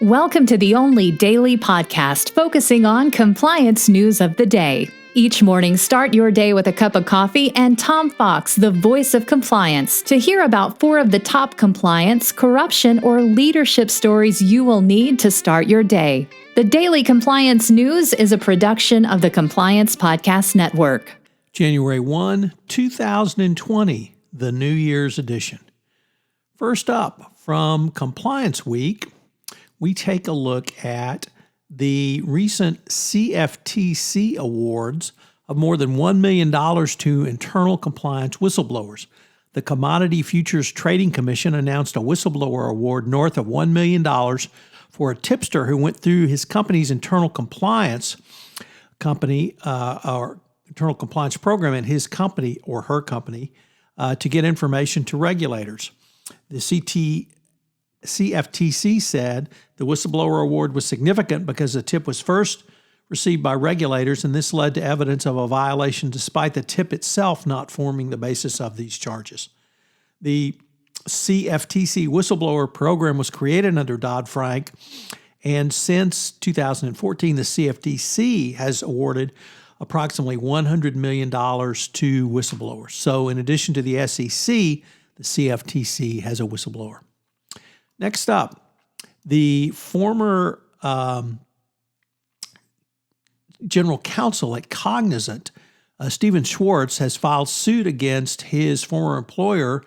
Welcome to the only daily podcast focusing on compliance news of the day. Each morning, start your day with a cup of coffee and Tom Fox, the voice of compliance, to hear about 4 of the top compliance, corruption, or leadership stories you will need to start your day. The Daily Compliance News is a production of the Compliance Podcast Network. January 1, 2020, the New Year's edition. First up, from Compliance Week, we take a look at the recent CFTC awards of more than $1 million to internal compliance whistleblowers. The Commodity Futures Trading Commission announced a whistleblower award north of $1 million for a tipster who went through his company's internal compliance or internal compliance program in his company or her company to get information to regulators. The CFTC said the whistleblower award was significant because the tip was first received by regulators, and this led to evidence of a violation despite the tip itself not forming the basis of these charges. The CFTC whistleblower program was created under Dodd-Frank, and since 2014, the CFTC has awarded approximately $100 million to whistleblowers. So in addition to the SEC, the CFTC has a whistleblower. Next up, the former general counsel at Cognizant, Stephen Schwartz, has filed suit against his former employer,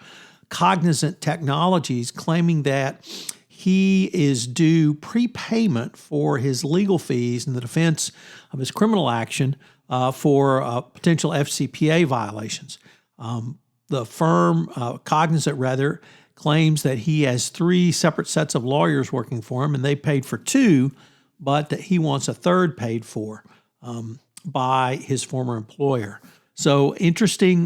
Cognizant Technologies, claiming that he is due prepayment for his legal fees in the defense of his criminal action for potential FCPA violations. The firm, Cognizant, claims that he has 3 separate sets of lawyers working for him, and they paid for 2, but that he wants a 3rd paid for by his former employer. So interesting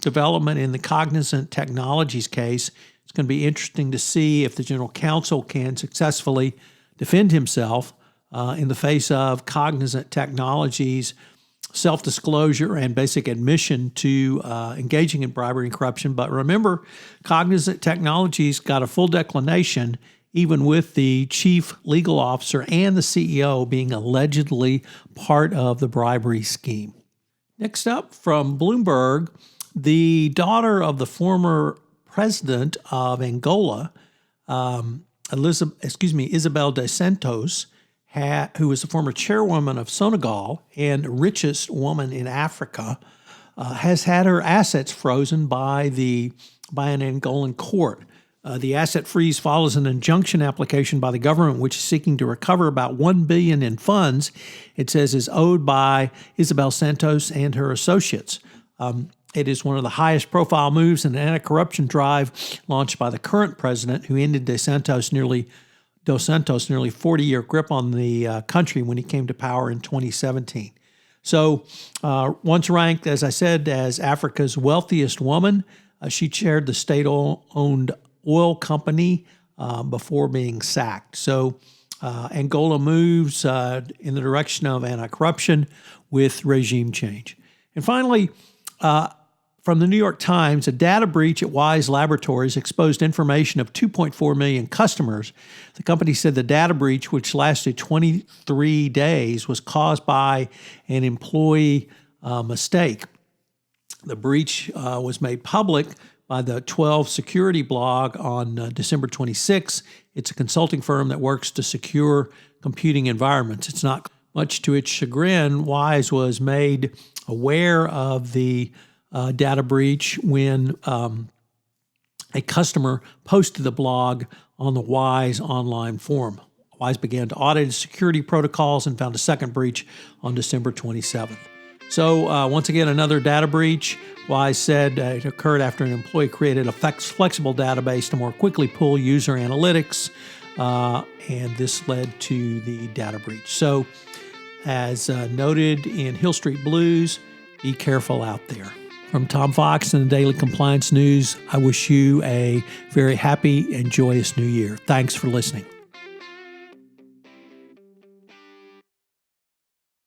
development in the Cognizant Technologies case. It's going to be interesting to see if the general counsel can successfully defend himself in the face of Cognizant Technologies' self-disclosure and basic admission to engaging in bribery and corruption. But remember, Cognizant Technologies got a full declination, even with the chief legal officer and the CEO being allegedly part of the bribery scheme. Next up, from Bloomberg, the daughter of the former president of Angola, Isabel dos Santos, who was the former chairwoman of Senegal and richest woman in Africa, has had her assets frozen by an Angolan court. The asset freeze follows an injunction application by the government, which is seeking to recover about $1 billion in funds it says is owed by Isabel Santos and her associates. It is one of the highest profile moves in an anti-corruption drive launched by the current president, who ended dos Santos' nearly 40-year grip on the country when he came to power in 2017. So once ranked, as I said, as Africa's wealthiest woman, she chaired the state-owned oil company before being sacked. So Angola moves in the direction of anti-corruption with regime change. And finally, from the New York Times, a data breach at Wyze Laboratories exposed information of 2.4 million customers. The company said the data breach, which lasted 23 days, was caused by an employee mistake. The breach was made public by the 12 Security blog on December 26. It's a consulting firm that works to secure computing environments. It's not much to its chagrin. Wyze was made aware of the data breach when a customer posted the blog on the Wyze online forum. Wyze began to audit its security protocols and found a second breach on December 27th. So once again, another data breach. Wyze said it occurred after an employee created a flexible database to more quickly pull user analytics, and this led to the data breach. So as noted in Hill Street Blues, be careful out there. From Tom Fox and the Daily Compliance News, I wish you a very happy and joyous New Year. Thanks for listening.